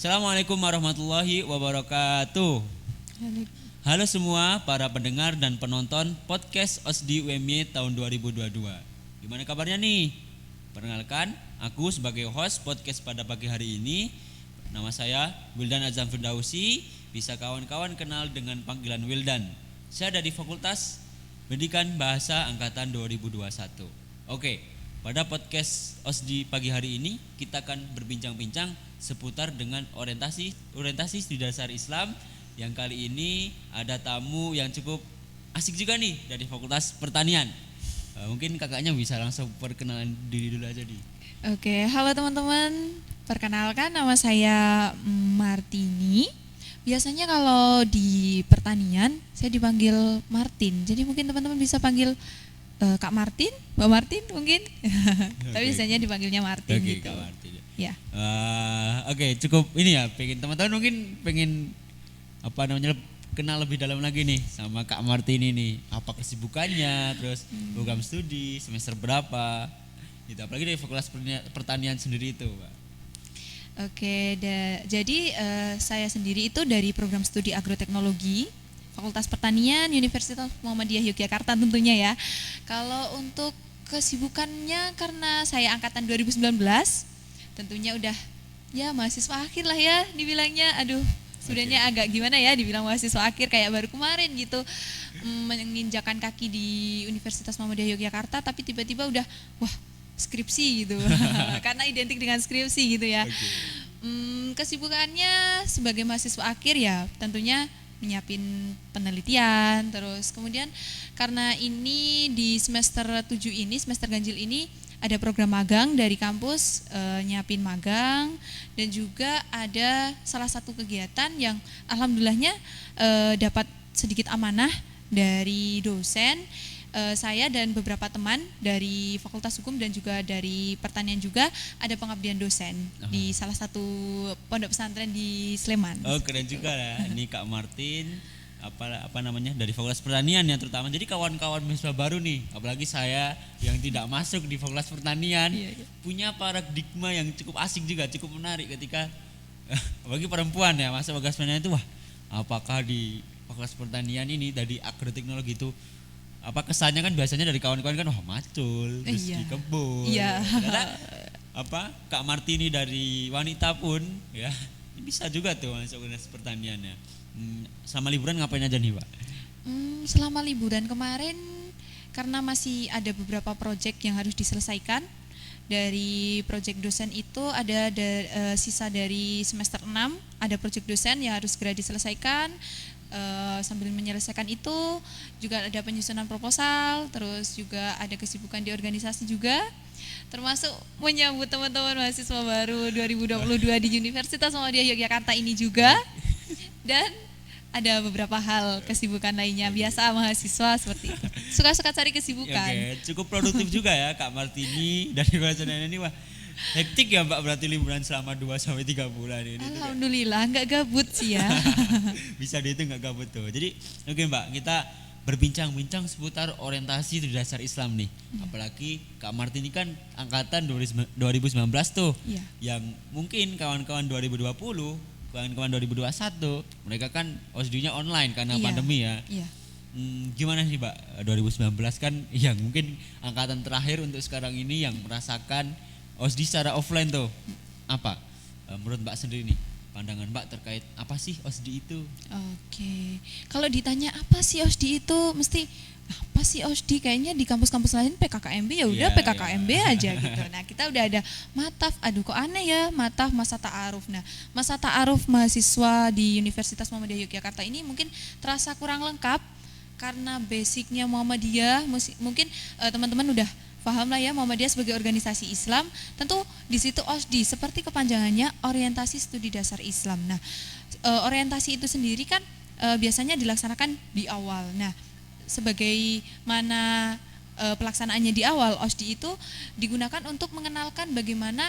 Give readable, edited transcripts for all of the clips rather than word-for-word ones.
Assalamualaikum warahmatullahi wabarakatuh. Halo semua para pendengar dan penonton podcast OSDI UMY tahun 2022. Gimana kabarnya nih? Perkenalkan, aku sebagai host podcast pada pagi hari ini. Nama saya Wildan Azam Firdausi, bisa kawan-kawan kenal dengan panggilan Wildan. Saya dari Fakultas Pendidikan Bahasa Angkatan 2021. Oke, pada podcast OSDI pagi hari ini kita akan berbincang-bincang seputar dengan orientasi studi dasar Islam. Yang kali ini ada tamu yang cukup asik juga nih dari Fakultas Pertanian. Mungkin kakaknya bisa langsung perkenalan diri dulu aja nih. Oke, halo teman-teman. Perkenalkan, nama saya Martini. Biasanya kalau di pertanian saya dipanggil Martin. Jadi mungkin teman-teman bisa panggil Kak Martin, Mbak Martin mungkin. Tapi biasanya dipanggilnya Martin gitu. Kak Martin. Ya. Oke, cukup ini ya. Teman-teman mungkin pengen kenal lebih dalam lagi nih sama Kak Martini nih. Apa kesibukannya, terus program studi semester berapa, gitu. Apalagi dari Fakultas Pertanian sendiri itu, Pak. Oke, jadi saya sendiri itu dari program studi agroteknologi Fakultas Pertanian Universitas Muhammadiyah Yogyakarta tentunya ya. Kalau untuk kesibukannya karena saya angkatan 2019, tentunya udah ya mahasiswa akhir lah ya dibilangnya. Aduh, sebenarnya agak gimana ya dibilang mahasiswa akhir, kayak baru kemarin gitu menginjakan kaki di Universitas Muhammadiyah Yogyakarta, tapi tiba-tiba udah skripsi gitu. Karena identik dengan skripsi gitu ya. Kesibukannya sebagai mahasiswa akhir ya tentunya menyiapin penelitian, terus kemudian karena ini di semester 7 ini, semester ganjil ini ada program magang dari kampus, nyiapin magang, dan juga ada salah satu kegiatan yang alhamdulillahnya dapat sedikit amanah dari dosen. Saya dan beberapa teman dari Fakultas Hukum dan juga dari Pertanian juga ada pengabdian dosen di salah satu pondok pesantren di Sleman. Oh, keren juga ya. Ini Kak Martin dari Fakultas Pertanian ya terutama. Jadi kawan-kawan mahasiswa baru nih, apalagi saya yang tidak masuk di Fakultas Pertanian, punya paradigma yang cukup asik juga, cukup menarik ketika bagi perempuan ya masuk Fakultas Pertanian itu, apakah di Fakultas Pertanian ini dari agroteknologi itu kesannya kan biasanya dari kawan-kawan kan macul terus di kebun. Ternyata Kak Martini dari wanita pun ya bisa juga tuh masuk Fakultas Pertanian ya. Selama liburan ngapain aja nih, Pak? Selama liburan kemarin karena masih ada beberapa proyek yang harus diselesaikan. Dari proyek dosen itu ada sisa dari semester 6, ada proyek dosen yang harus segera diselesaikan. Sambil menyelesaikan itu juga ada penyusunan proposal, terus juga ada kesibukan di organisasi juga, termasuk menyambut teman-teman mahasiswa baru 2022 di Universitas Muhammadiyah Yogyakarta ini juga. Dan ada beberapa hal kesibukan lainnya, biasa mahasiswa seperti itu. Suka-suka cari kesibukan. Cukup produktif juga ya Kak Martini dari bahasa ini. Hektik ya Mbak, berarti liburan selama 2-3 bulan ini. Alhamdulillah nggak gabut sih ya. Bisa dihitung nggak gabut tuh. Jadi oke Mbak, kita berbincang-bincang seputar orientasi studi dasar Islam nih. Apalagi Kak Martini kan angkatan 2019 tuh. Yang mungkin kawan-kawan 2020, kawan-kawan 2021 mereka kan OSDI-nya online karena pandemi ya. Gimana sih Mbak 2019 kan yang mungkin angkatan terakhir untuk sekarang ini yang merasakan OSDI secara offline tuh. Apa menurut Mbak sendiri nih, pandangan Mbak terkait apa sih OSDI itu? Oke, kalau ditanya apa sih OSDI itu, mesti apa sih OSDI, kayaknya di kampus-kampus lain PKKMB ya udah PKKMB aja gitu. Nah kita udah ada mataf, aduh kok aneh ya, mataf masa ta'aruf. Nah masa ta'aruf mahasiswa di Universitas Muhammadiyah Yogyakarta ini mungkin terasa kurang lengkap karena basicnya Muhammadiyah. Mungkin teman-teman udah paham lah ya, Muhammadiyah sebagai organisasi Islam, tentu di situ OSDI seperti kepanjangannya orientasi studi dasar Islam. Nah, orientasi itu sendiri kan biasanya dilaksanakan di awal. Nah, sebagaimana pelaksanaannya di awal, OSDI itu digunakan untuk mengenalkan bagaimana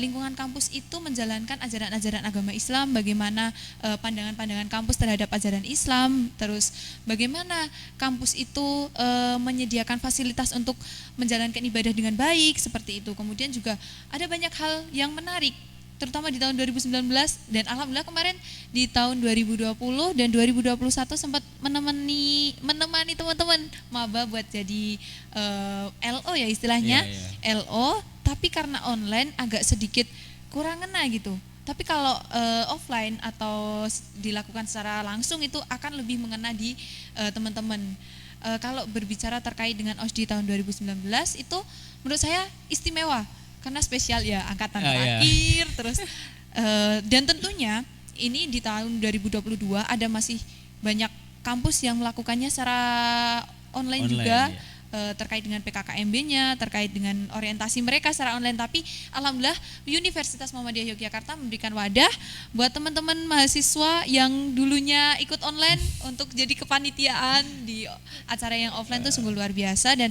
lingkungan kampus itu menjalankan ajaran-ajaran agama Islam, bagaimana pandangan-pandangan kampus terhadap ajaran Islam, terus bagaimana kampus itu menyediakan fasilitas untuk menjalankan ibadah dengan baik, seperti itu. Kemudian juga ada banyak hal yang menarik terutama di tahun 2019 dan alhamdulillah kemarin di tahun 2020 dan 2021 sempat menemani teman-teman maba buat jadi LO ya istilahnya, LO, tapi karena online agak sedikit kurang ngena gitu. Tapi kalau offline atau dilakukan secara langsung itu akan lebih mengena di teman-teman. Kalau berbicara terkait dengan OSDI tahun 2019 itu menurut saya istimewa karena spesial ya angkatan terakhir terus dan tentunya ini di tahun 2022 ada masih banyak kampus yang melakukannya secara online juga terkait dengan PKKMB-nya, terkait dengan orientasi mereka secara online. Tapi alhamdulillah Universitas Muhammadiyah Yogyakarta memberikan wadah buat teman-teman mahasiswa yang dulunya ikut online untuk jadi kepanitiaan di acara yang offline itu sungguh luar biasa. Dan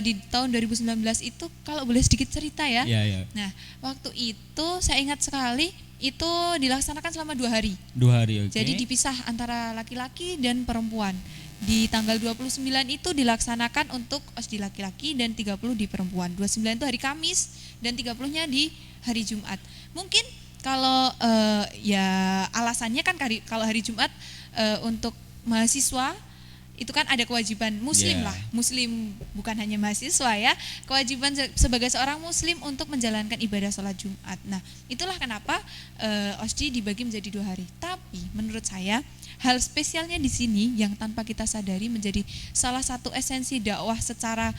di tahun 2019 itu kalau boleh sedikit cerita ya. Nah waktu itu saya ingat sekali itu dilaksanakan selama 2 hari. 2 hari, oke. Jadi dipisah antara laki-laki dan perempuan. Di tanggal 29 itu dilaksanakan untuk OSDI laki-laki dan 30 di perempuan. 29 itu hari Kamis dan 30-nya di hari Jumat. Mungkin kalau ya alasannya kan kalau hari Jumat untuk mahasiswa itu kan ada kewajiban muslim lah, muslim bukan hanya mahasiswa ya, kewajiban sebagai seorang muslim untuk menjalankan ibadah sholat Jumat. Nah itulah kenapa OSDI dibagi menjadi 2 hari. Tapi menurut saya hal spesialnya di sini yang tanpa kita sadari menjadi salah satu esensi dakwah secara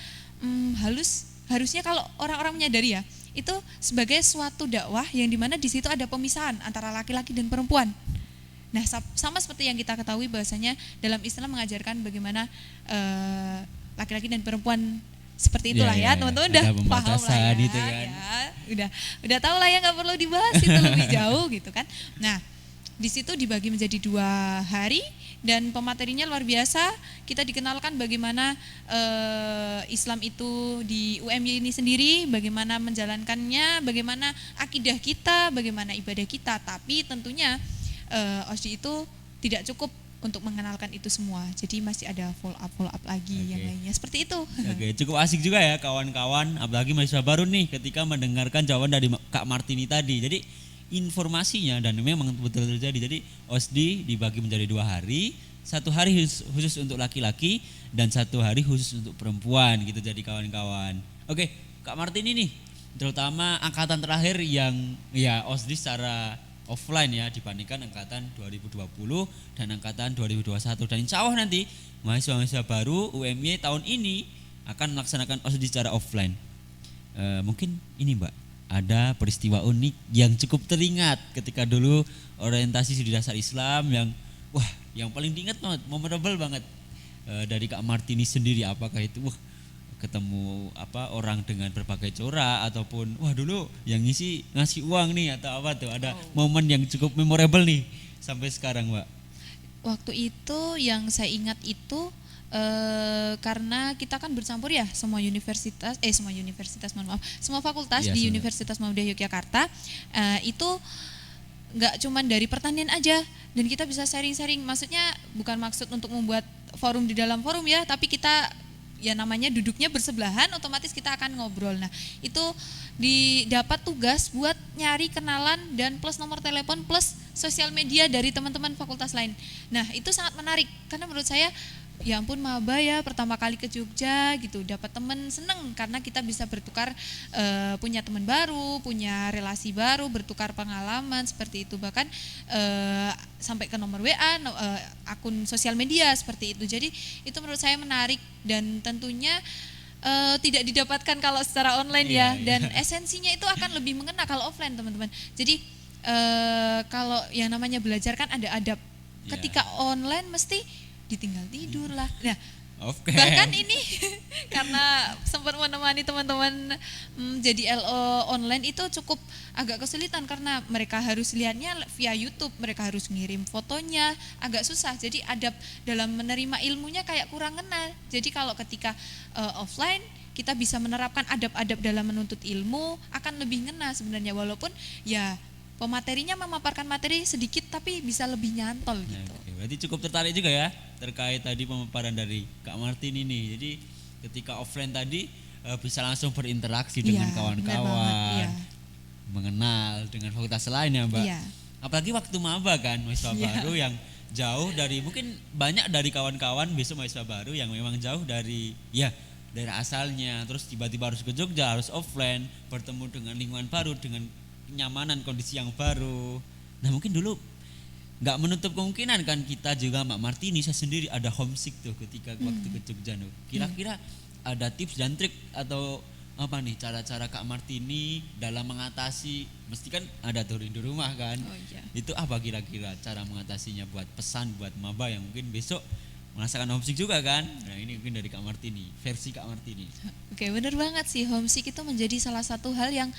harusnya kalau orang-orang menyadari ya, itu sebagai suatu dakwah yang dimana di situ ada pemisahan antara laki-laki dan perempuan. Nah sama seperti yang kita ketahui bahwasanya dalam Islam mengajarkan bagaimana laki-laki dan perempuan seperti itulah ya teman-teman udah paham lah ya, gitu kan. Ya udah tahu lah ya, nggak perlu dibahas itu lebih jauh gitu kan. Nah di situ dibagi menjadi 2 hari dan pematerinya luar biasa. Kita dikenalkan bagaimana Islam itu di UMY ini sendiri, bagaimana menjalankannya, bagaimana akidah kita, bagaimana ibadah kita. Tapi tentunya OSDI itu tidak cukup untuk mengenalkan itu semua. Jadi masih ada follow up lagi yang lainnya seperti itu. Cukup asik juga ya kawan-kawan, apalagi mahasiswa baru nih ketika mendengarkan jawaban dari Kak Martini tadi. Jadi informasinya dan memang betul terjadi. Jadi OSDI dibagi menjadi 2 hari, 1 hari khusus untuk laki-laki dan 1 hari khusus untuk perempuan gitu. Jadi kawan-kawan. Oke, Kak Martini nih, terutama angkatan terakhir yang ya OSDI secara offline ya dibandingkan angkatan 2020 dan angkatan 2021, dan insya Allah nanti mahasiswa-mahasiswa baru UMY tahun ini akan melaksanakan OSDI secara offline. Mungkin ini Mbak, ada peristiwa unik yang cukup teringat ketika dulu orientasi studi dasar Islam yang paling diingat banget, memorable banget dari Kak Martini sendiri. Apakah itu ketemu orang dengan berbagai corak ataupun dulu yang ngasih uang nih atau apa tuh, ada momen yang cukup memorable nih sampai sekarang Mbak? Waktu itu yang saya ingat itu karena kita kan bercampur ya semua fakultas di Universitas Muhammadiyah Yogyakarta itu nggak cuman dari pertanian aja, dan kita bisa sharing-sharing. Maksudnya bukan maksud untuk membuat forum di dalam forum ya, tapi kita ya namanya duduknya bersebelahan, otomatis kita akan ngobrol. Nah itu didapat tugas buat nyari kenalan dan plus nomor telepon plus sosial media dari teman-teman fakultas lain. Nah itu sangat menarik karena menurut saya ya ampun maba ya pertama kali ke Jogja gitu, dapat teman, seneng karena kita bisa bertukar punya teman baru, punya relasi baru, bertukar pengalaman seperti itu, bahkan sampai ke nomor WA, akun sosial media seperti itu. Jadi itu menurut saya menarik dan tentunya tidak didapatkan kalau secara online dan esensinya itu akan lebih mengena kalau offline teman-teman. Jadi kalau yang namanya belajar kan ada adab, ketika online mesti ditinggal tidur lah. Nah, bahkan ini karena sempat menemani teman-teman jadi LO online itu cukup agak kesulitan karena mereka harus lihatnya via YouTube, mereka harus ngirim fotonya, agak susah. Jadi adab dalam menerima ilmunya kayak kurang ngena. Jadi kalau ketika offline kita bisa menerapkan adab-adab dalam menuntut ilmu akan lebih ngena sebenarnya, walaupun ya pematerinya memaparkan materi sedikit tapi bisa lebih nyantol gitu. Berarti cukup tertarik juga ya terkait tadi pemaparan dari Kak Martini ini. Jadi ketika offline tadi bisa langsung berinteraksi dengan kawan-kawan, mengenal dengan fakultas lain ya Mbak. Iya. Apalagi waktu maba kan, mahasiswa baru yang jauh dari, mungkin banyak dari kawan-kawan besok mahasiswa baru yang memang jauh dari ya daerah asalnya, terus tiba-tiba harus ke Jogja, harus offline, bertemu dengan lingkungan baru, dengan kenyamanan kondisi yang baru. Nah mungkin dulu nggak menutup kemungkinan kan kita juga Mbak Martini, saya sendiri ada homesick tuh ketika waktu ke Jogja. Kira-kira ada tips dan trik atau apa nih cara-cara Kak Martini dalam mengatasi, mesti kan ada tuh rindu rumah kan. Oh, iya. Itu apa kira-kira cara mengatasinya buat pesan buat maba yang mungkin besok merasakan homesick juga kan. Nah ini mungkin dari Kak Martini, versi Kak Martini. Oke, benar banget sih, homesick itu menjadi salah satu hal yang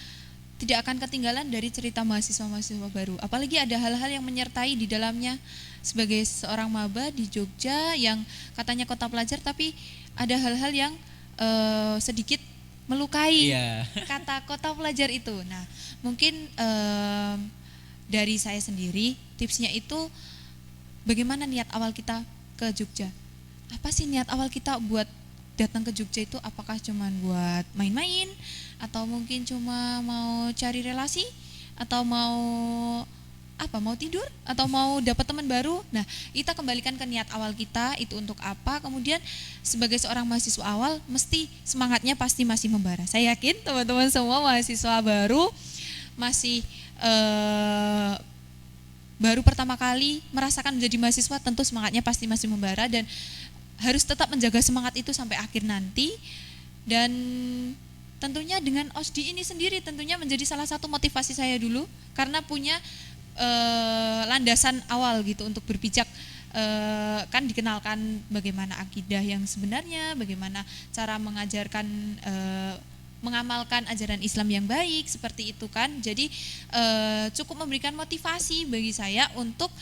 tidak akan ketinggalan dari cerita mahasiswa-mahasiswa baru. Apalagi ada hal-hal yang menyertai di dalamnya. Sebagai seorang maba di Jogja yang katanya kota pelajar, tapi ada hal-hal yang sedikit melukai kata kota pelajar itu. Nah, mungkin dari saya sendiri tipsnya itu bagaimana niat awal kita ke Jogja. Apa sih niat awal kita buat datang ke Jogja itu? Apakah cuma buat main-main, atau mungkin cuma mau cari relasi, atau mau tidur, atau mau dapat teman baru? Nah, kita kembalikan ke niat awal kita itu untuk apa. Kemudian sebagai seorang mahasiswa awal mesti semangatnya pasti masih membara. Saya yakin teman-teman semua mahasiswa baru masih baru pertama kali merasakan menjadi mahasiswa, tentu semangatnya pasti masih membara dan harus tetap menjaga semangat itu sampai akhir nanti. Dan tentunya dengan OSDI ini sendiri tentunya menjadi salah satu motivasi saya dulu, karena punya landasan awal gitu untuk berpijak, kan dikenalkan bagaimana akidah yang sebenarnya, bagaimana cara mengajarkan mengamalkan ajaran Islam yang baik, seperti itu kan. Jadi cukup memberikan motivasi bagi saya untuk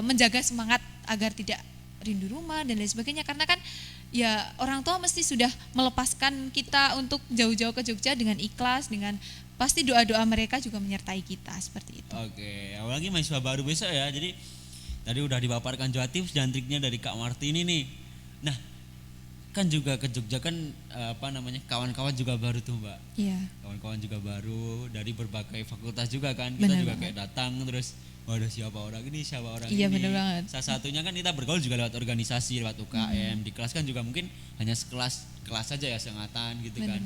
menjaga semangat agar tidak rindu rumah dan lain sebagainya, karena kan ya orang tua mesti sudah melepaskan kita untuk jauh-jauh ke Jogja dengan ikhlas, dengan pasti doa-doa mereka juga menyertai kita, seperti itu. Oke, apalagi mahasiswa baru besok ya. Jadi tadi udah dipaparkan juga tips dan triknya dari Kak Martini nih. Nah, kan juga ke Jogja kan kawan-kawan juga baru tuh Mbak. Iya. Kawan-kawan juga baru dari berbagai fakultas juga kan. Kita Benar juga banget. kayak datang terus waduh siapa orang ini. Iya, benar banget. Salah satunya kan kita bergaul juga lewat organisasi, lewat UKM. Di kelas kan juga mungkin hanya kelas saja ya, seangkatan gitu Benar. kan.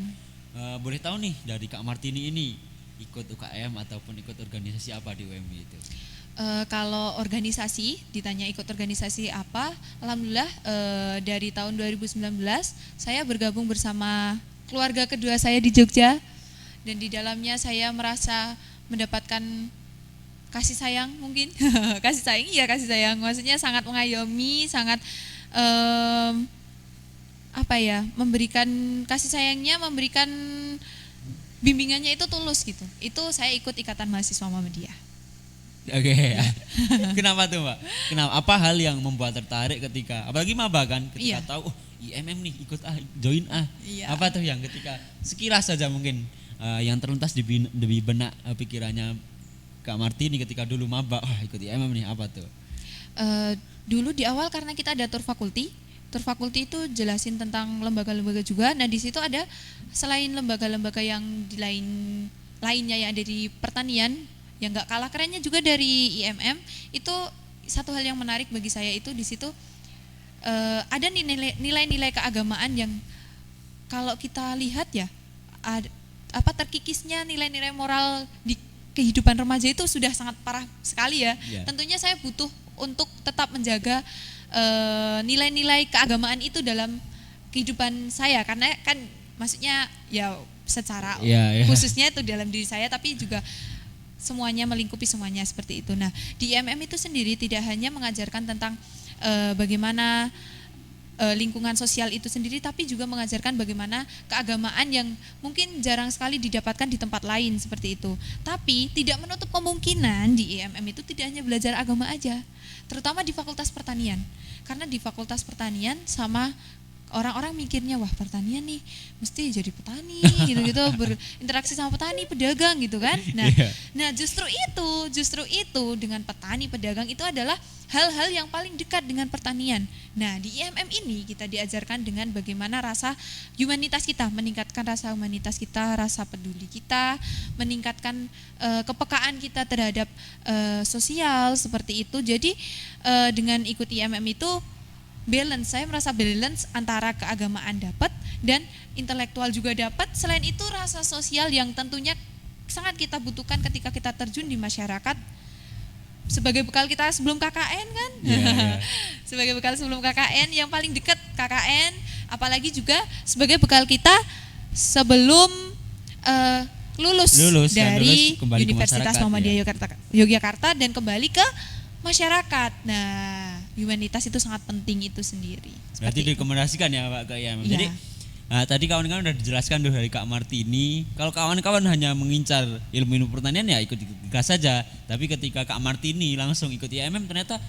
Boleh tahu nih dari Kak Martini ini ikut UKM ataupun ikut organisasi apa di UMI itu? Kalau organisasi, ditanya ikut organisasi apa, alhamdulillah dari tahun 2019 saya bergabung bersama keluarga kedua saya di Jogja, dan di dalamnya saya merasa mendapatkan kasih sayang mungkin. kasih sayang, maksudnya sangat mengayomi, sangat memberikan kasih sayangnya, memberikan bimbingannya itu tulus gitu. Itu saya ikut Ikatan Mahasiswa Muhammadiyah. Oke. Kenapa tuh Mbak? Kenapa? Apa hal yang membuat tertarik ketika, apalagi maba kan, ketika tahu IMM nih ikut join Iya. Apa tuh yang ketika sekilas saja mungkin yang terlintas di benak pikirannya Kak Martini ketika dulu maba, ikut IMM nih, apa tuh? Dulu di awal karena kita ada tour fakulti itu jelasin tentang lembaga-lembaga juga. Nah di situ ada selain lembaga-lembaga yang di lainnya yang ada di pertanian, yang nggak kalah kerennya juga dari IMM, itu satu hal yang menarik bagi saya itu di situ ada nilai-nilai keagamaan yang kalau kita lihat ya terkikisnya nilai-nilai moral di kehidupan remaja itu sudah sangat parah sekali ya. Tentunya saya butuh untuk tetap menjaga nilai-nilai keagamaan itu dalam kehidupan saya, karena kan maksudnya ya secara khususnya itu dalam diri saya, tapi juga semuanya melingkupi semuanya seperti itu. Nah di IMM itu sendiri tidak hanya mengajarkan tentang bagaimana lingkungan sosial itu sendiri, tapi juga mengajarkan bagaimana keagamaan yang mungkin jarang sekali didapatkan di tempat lain seperti itu. Tapi tidak menutup kemungkinan di IMM itu tidak hanya belajar agama aja, terutama di Fakultas Pertanian. Karena di Fakultas Pertanian sama orang-orang mikirnya wah pertanian nih mesti jadi petani gitu-gitu, berinteraksi sama petani, pedagang gitu kan. Nah justru itu dengan petani, pedagang itu adalah hal-hal yang paling dekat dengan pertanian. Nah di IMM ini kita diajarkan dengan bagaimana rasa humanitas kita, meningkatkan rasa humanitas kita, rasa peduli kita, meningkatkan kepekaan kita terhadap sosial seperti itu. Jadi dengan ikut IMM itu balance, saya merasa balance antara keagamaan dapat dan intelektual juga dapat. Selain itu rasa sosial yang tentunya sangat kita butuhkan ketika kita terjun di masyarakat sebagai bekal kita sebelum KKN kan. Sebagai bekal sebelum KKN yang paling dekat KKN, apalagi juga sebagai bekal kita sebelum lulus dari Universitas Muhammadiyah Yogyakarta dan kembali ke masyarakat. Nah, humanitas itu sangat penting itu sendiri. Berarti direkomendasikan ya Pak ke IMM. Ya. Jadi tadi kawan-kawan udah dijelaskan tuh dari Kak Martini. Kalau kawan-kawan hanya mengincar ilmu pertanian ya ikut gas saja. Tapi ketika Kak Martini langsung ikut IMM ternyata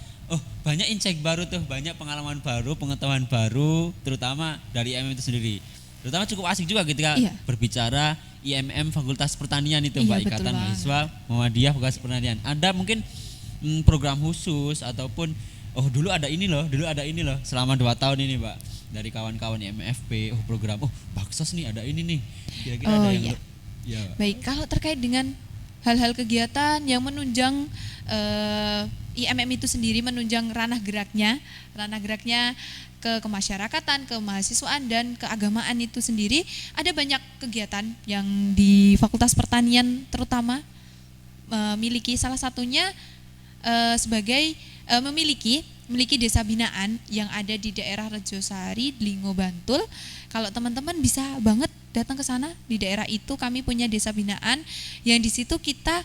banyak insight baru tuh, banyak pengalaman baru, pengetahuan baru, terutama dari IMM itu sendiri. Terutama cukup asik juga ketika berbicara IMM Fakultas Pertanian itu Mbak, Ikatan Mahasiswa Muhammadiyah Fakultas Pertanian. Ada mungkin program khusus ataupun dulu ada ini loh selama 2 tahun ini Mbak, dari kawan-kawan IMFP program baksos nih ada ini nih, kira-kira ada yang Baik, kalau terkait dengan hal-hal kegiatan yang menunjang IMM itu sendiri, menunjang ranah geraknya ke kemasyarakatan, kemahasiswaan dan keagamaan itu sendiri, ada banyak kegiatan yang di Fakultas Pertanian terutama memiliki. Salah satunya sebagai memiliki desa binaan yang ada di daerah Rejosari, Dlingo, Bantul. Kalau teman-teman bisa banget datang ke sana, di daerah itu kami punya desa binaan yang di situ kita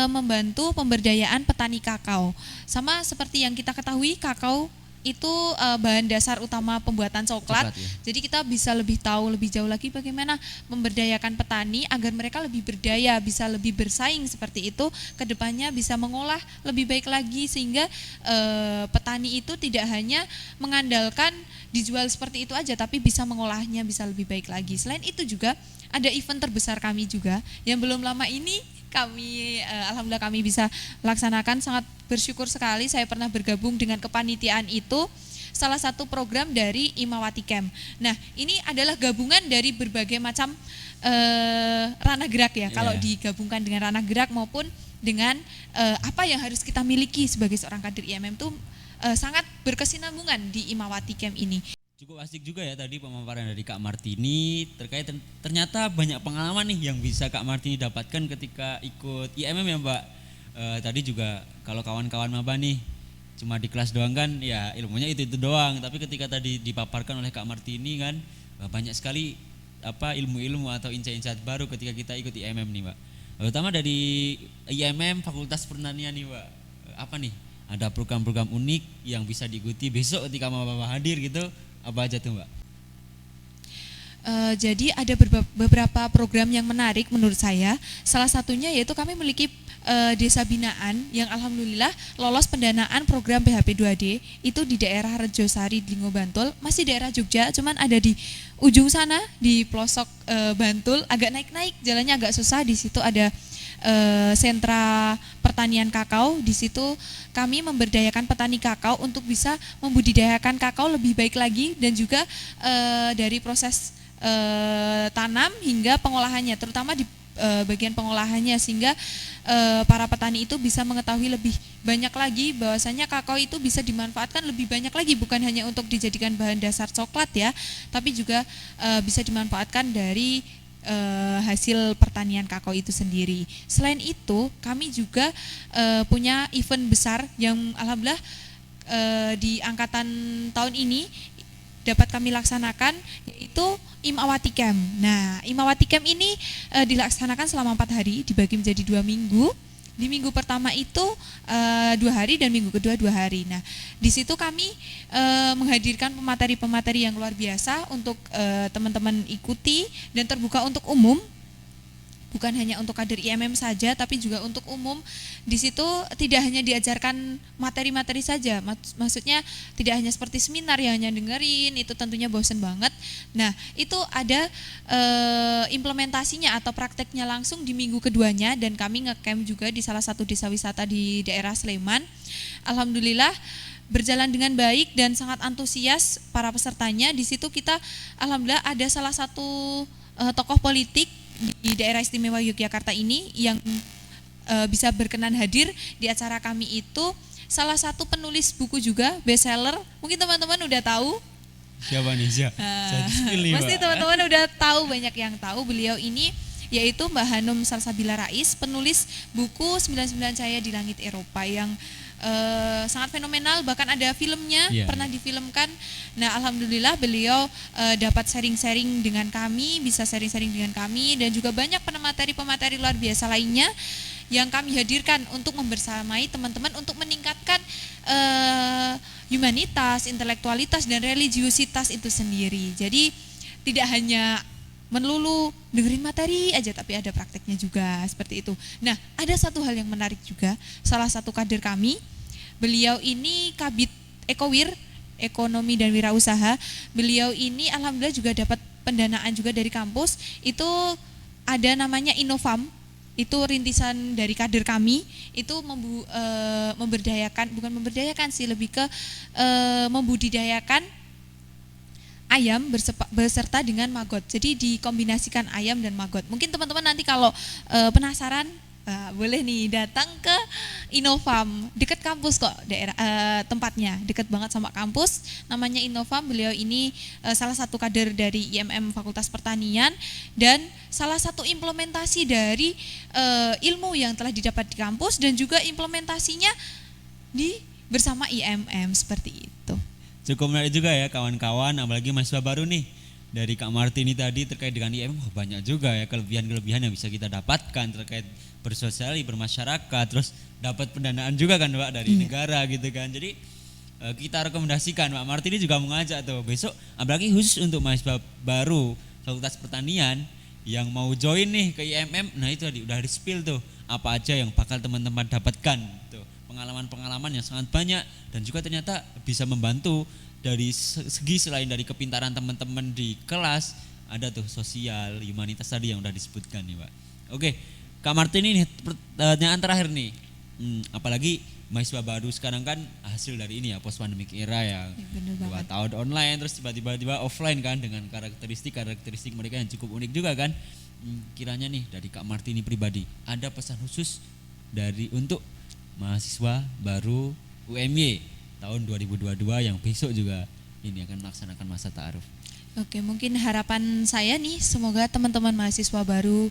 membantu pemberdayaan petani kakao. Sama seperti yang kita ketahui, kakao itu bahan dasar utama pembuatan coklat. Jadi kita bisa lebih tahu lebih jauh lagi bagaimana memberdayakan petani agar mereka lebih berdaya, bisa lebih bersaing seperti itu, kedepannya bisa mengolah lebih baik lagi sehingga petani itu tidak hanya mengandalkan dijual seperti itu aja, tapi bisa mengolahnya bisa lebih baik lagi. Selain itu juga ada event terbesar kami juga yang belum lama ini kami alhamdulillah kami bisa laksanakan. Sangat bersyukur sekali saya pernah bergabung dengan kepanitiaan itu, salah satu program dari Imawati Camp. Nah ini adalah gabungan dari berbagai macam ranah gerak ya. Kalau digabungkan dengan ranah gerak maupun dengan apa yang harus kita miliki sebagai seorang kader IMM itu sangat berkesinambungan di Imawati Camp ini. Cukup asik juga ya tadi pemaparan dari Kak Martini terkait ternyata banyak pengalaman nih yang bisa Kak Martini dapatkan ketika ikut IMM ya Mbak. Tadi juga kalau kawan-kawan maba nih cuma di kelas doang kan ya ilmunya itu doang, tapi ketika tadi dipaparkan oleh Kak Martini kan banyak sekali ilmu-ilmu atau insight-insight baru ketika kita ikut IMM nih Mbak. Terutama dari IMM Fakultas Pertanian nih Mbak. Apa nih? Ada program-program unik yang bisa diikuti besok ketika maba hadir gitu. Apa aja tuh Mbak? Jadi ada beberapa program yang menarik menurut saya. Salah satunya yaitu kami memiliki desa binaan yang alhamdulillah lolos pendanaan program PHP 2D itu di daerah Rejosari, Dlingo, Bantul. Masih daerah Jogja, cuman ada di ujung sana di pelosok Bantul, agak naik-naik, jalannya agak susah. Di situ ada sentra pertanian kakao. Di situ kami memberdayakan petani kakao untuk bisa membudidayakan kakao lebih baik lagi, dan juga dari proses tanam hingga pengolahannya, terutama di bagian pengolahannya, sehingga para petani itu bisa mengetahui lebih banyak lagi bahwasanya kakao itu bisa dimanfaatkan lebih banyak lagi, bukan hanya untuk dijadikan bahan dasar coklat ya, tapi juga bisa dimanfaatkan dari hasil pertanian kakao itu sendiri. Selain itu kami juga punya event besar yang alhamdulillah di angkatan tahun ini dapat kami laksanakan, yaitu Imawati Camp. Nah Imawati Camp ini dilaksanakan selama 4 hari, dibagi menjadi 2 minggu. Di minggu pertama itu 2 hari dan minggu kedua 2 hari. Nah, di situ kami menghadirkan pemateri-pemateri yang luar biasa untuk teman-teman ikuti dan terbuka untuk umum. bukan hanya untuk kader IMM saja, tapi juga untuk umum. Di situ tidak hanya diajarkan materi-materi saja, maksudnya tidak hanya seperti seminar yang hanya dengerin, itu tentunya bosen banget. Nah, itu ada implementasinya atau prakteknya langsung di minggu keduanya, dan kami ngecamp juga di salah satu desa wisata di daerah Sleman. Alhamdulillah berjalan dengan baik dan sangat antusias para pesertanya. Di situ kita alhamdulillah ada salah satu tokoh politik di daerah istimewa Yogyakarta ini yang bisa berkenan hadir di acara kami itu, salah satu penulis buku juga bestseller. Mungkin teman-teman udah tahu. Siapa nih? Pasti teman-teman udah tahu, banyak yang tahu beliau ini, yaitu Mbak Hanum Salsabila Rais, penulis buku 99 Cahaya di Langit Eropa yang sangat fenomenal, bahkan ada filmnya, pernah difilmkan. Nah, alhamdulillah beliau dapat sharing-sharing dengan kami, bisa sharing-sharing dengan kami, dan juga banyak pemateri-pemateri luar biasa lainnya yang kami hadirkan untuk membersamai teman-teman untuk meningkatkan humanitas, intelektualitas, dan religiusitas itu sendiri. Jadi tidak hanya melulu dengerin materi aja, tapi ada prakteknya juga, seperti itu. Nah, ada satu hal yang menarik juga, salah satu kader kami, beliau ini Kabid Ekowir, Ekonomi dan Wirausaha. Beliau ini alhamdulillah juga dapat pendanaan juga dari kampus, itu ada namanya Innovam, itu rintisan dari kader kami, itu memberdayakan, bukan memberdayakan sih, lebih ke membudidayakan ayam beserta dengan maggot. Jadi dikombinasikan ayam dan maggot. Mungkin teman-teman nanti kalau penasaran, boleh nih datang ke Innovam, dekat kampus kok, daerah tempatnya dekat banget sama kampus, namanya Innovam. Beliau ini salah satu kader dari IMM Fakultas Pertanian, dan salah satu implementasi dari ilmu yang telah didapat di kampus dan juga implementasinya bersama IMM, seperti itu. Cukup menarik juga ya kawan-kawan, apalagi mahasiswa baru nih. Dari Kak Martini tadi terkait dengan IMM, banyak juga ya kelebihan-kelebihan yang bisa kita dapatkan terkait bersosialisasi, bermasyarakat, terus dapat pendanaan juga kan Pak dari negara gitu kan. Jadi kita rekomendasikan, Pak Martini juga mengajak tuh besok, apalagi khusus untuk mahasiswa baru Fakultas Pertanian yang mau join nih ke IMM. Nah itu tadi udah di-spill tuh apa aja yang bakal teman-teman dapatkan tuh. Pengalaman-pengalaman yang sangat banyak, dan juga ternyata bisa membantu dari segi selain dari kepintaran teman-teman di kelas, ada tuh sosial, humanitas tadi yang udah disebutkan nih Pak. Oke, Kak Martini nih pertanyaan terakhir nih, apalagi mahasiswa baru sekarang kan hasil dari ini ya, post pandemic era yang 2 tahun online terus tiba-tiba offline kan, dengan karakteristik mereka yang cukup unik juga kan. Kiranya nih dari Kak Martini pribadi ada pesan khusus untuk mahasiswa baru UMY tahun 2022 yang besok juga ini akan melaksanakan masa ta'aruf. Oke, mungkin harapan saya nih, semoga teman-teman mahasiswa baru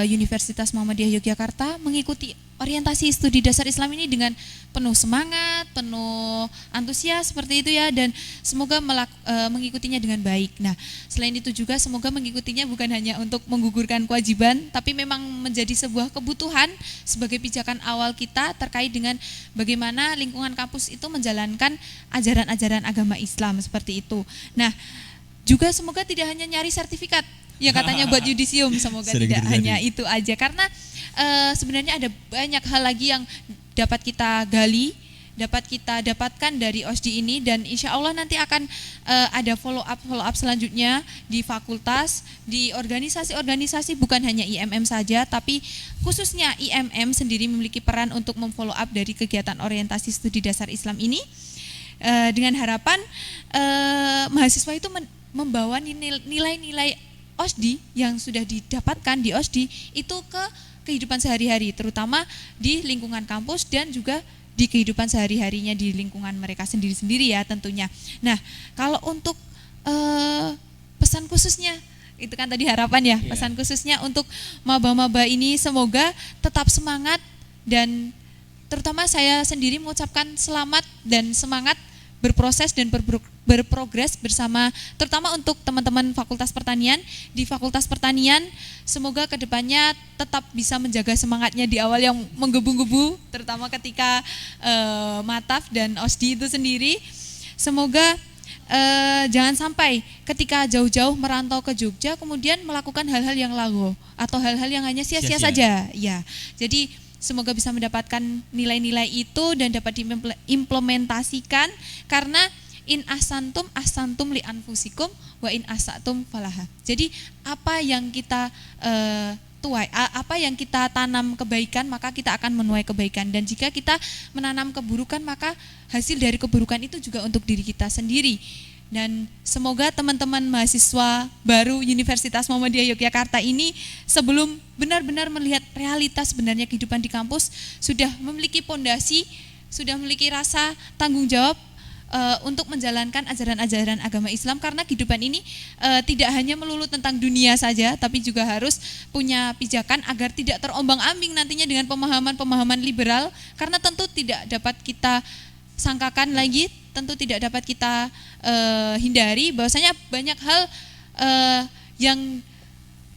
Universitas Muhammadiyah Yogyakarta mengikuti orientasi studi dasar Islam ini dengan penuh semangat, penuh antusias seperti itu ya, dan semoga mengikutinya dengan baik. Nah, selain itu juga semoga mengikutinya bukan hanya untuk menggugurkan kewajiban, tapi memang menjadi sebuah kebutuhan sebagai pijakan awal kita terkait dengan bagaimana lingkungan kampus itu menjalankan ajaran-ajaran agama Islam, seperti itu. Nah, juga semoga tidak hanya nyari sertifikat yang katanya buat yudisium, semoga tidak hanya itu aja, karena sebenarnya ada banyak hal lagi yang dapat kita gali, dapat kita dapatkan dari OSDI ini, dan insya Allah nanti akan ada follow up selanjutnya di fakultas, di organisasi-organisasi, bukan hanya IMM saja, tapi khususnya IMM sendiri memiliki peran untuk memfollow up dari kegiatan orientasi studi dasar Islam ini, dengan harapan mahasiswa itu membawa nilai-nilai OSDI yang sudah didapatkan di OSDI itu ke kehidupan sehari-hari, terutama di lingkungan kampus dan juga di kehidupan sehari-harinya di lingkungan mereka sendiri-sendiri ya tentunya. Nah, kalau untuk pesan khususnya, itu kan tadi harapan ya, pesan khususnya untuk maba-maba ini semoga tetap semangat, dan terutama saya sendiri mengucapkan selamat dan semangat berproses dan berprogres bersama, terutama untuk teman-teman Fakultas Pertanian. Di Fakultas Pertanian semoga kedepannya tetap bisa menjaga semangatnya di awal yang menggebu-gebu, terutama ketika mataf dan OSDI itu sendiri. Semoga jangan sampai ketika jauh-jauh merantau ke Jogja kemudian melakukan hal-hal yang lago atau hal-hal yang hanya sia-sia saja. Ya, jadi semoga bisa mendapatkan nilai-nilai itu dan dapat diimplementasikan, karena in ahsantum li anfusikum wa in asatum falaha. Jadi apa yang kita tuai, apa yang kita tanam kebaikan maka kita akan menuai kebaikan, dan jika kita menanam keburukan maka hasil dari keburukan itu juga untuk diri kita sendiri. Dan semoga teman-teman mahasiswa baru Universitas Muhammadiyah Yogyakarta ini sebelum benar-benar melihat realitas sebenarnya kehidupan di kampus sudah memiliki pondasi, sudah memiliki rasa tanggung jawab untuk menjalankan ajaran-ajaran agama Islam, karena kehidupan ini tidak hanya melulu tentang dunia saja, tapi juga harus punya pijakan agar tidak terombang-ambing nantinya dengan pemahaman-pemahaman liberal, karena tentu tidak dapat kita sangkakan lagi, tentu tidak dapat kita hindari bahwasanya banyak hal yang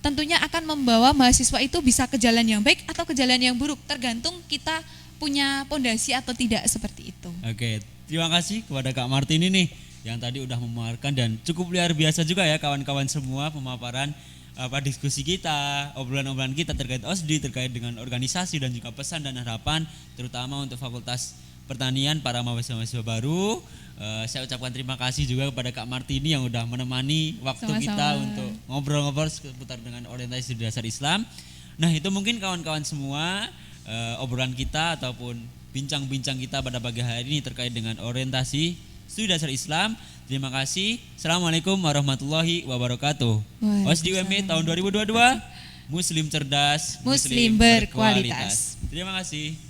tentunya akan membawa mahasiswa itu bisa ke jalan yang baik atau ke jalan yang buruk, tergantung kita punya pondasi atau tidak, seperti itu. Oke, terima kasih kepada Kak Martini nih yang tadi udah memaparkan, dan cukup luar biasa juga ya kawan-kawan semua pemaparan diskusi kita, obrolan-obrolan kita terkait OSDI, terkait dengan organisasi dan juga pesan dan harapan terutama untuk Fakultas Pertanian para mahasiswa baru. Saya ucapkan terima kasih juga kepada Kak Martini yang udah menemani waktu Sama-sama kita untuk ngobrol-ngobrol seputar dengan orientasi dasar Islam. Nah, itu mungkin kawan-kawan semua obrolan kita ataupun bincang-bincang kita pada pagi hari ini terkait dengan orientasi studi dasar Islam. Terima kasih. Assalamualaikum warahmatullahi wabarakatuh. OSDI UMY tahun 2022, Muslim cerdas, Muslim berkualitas. Terima kasih.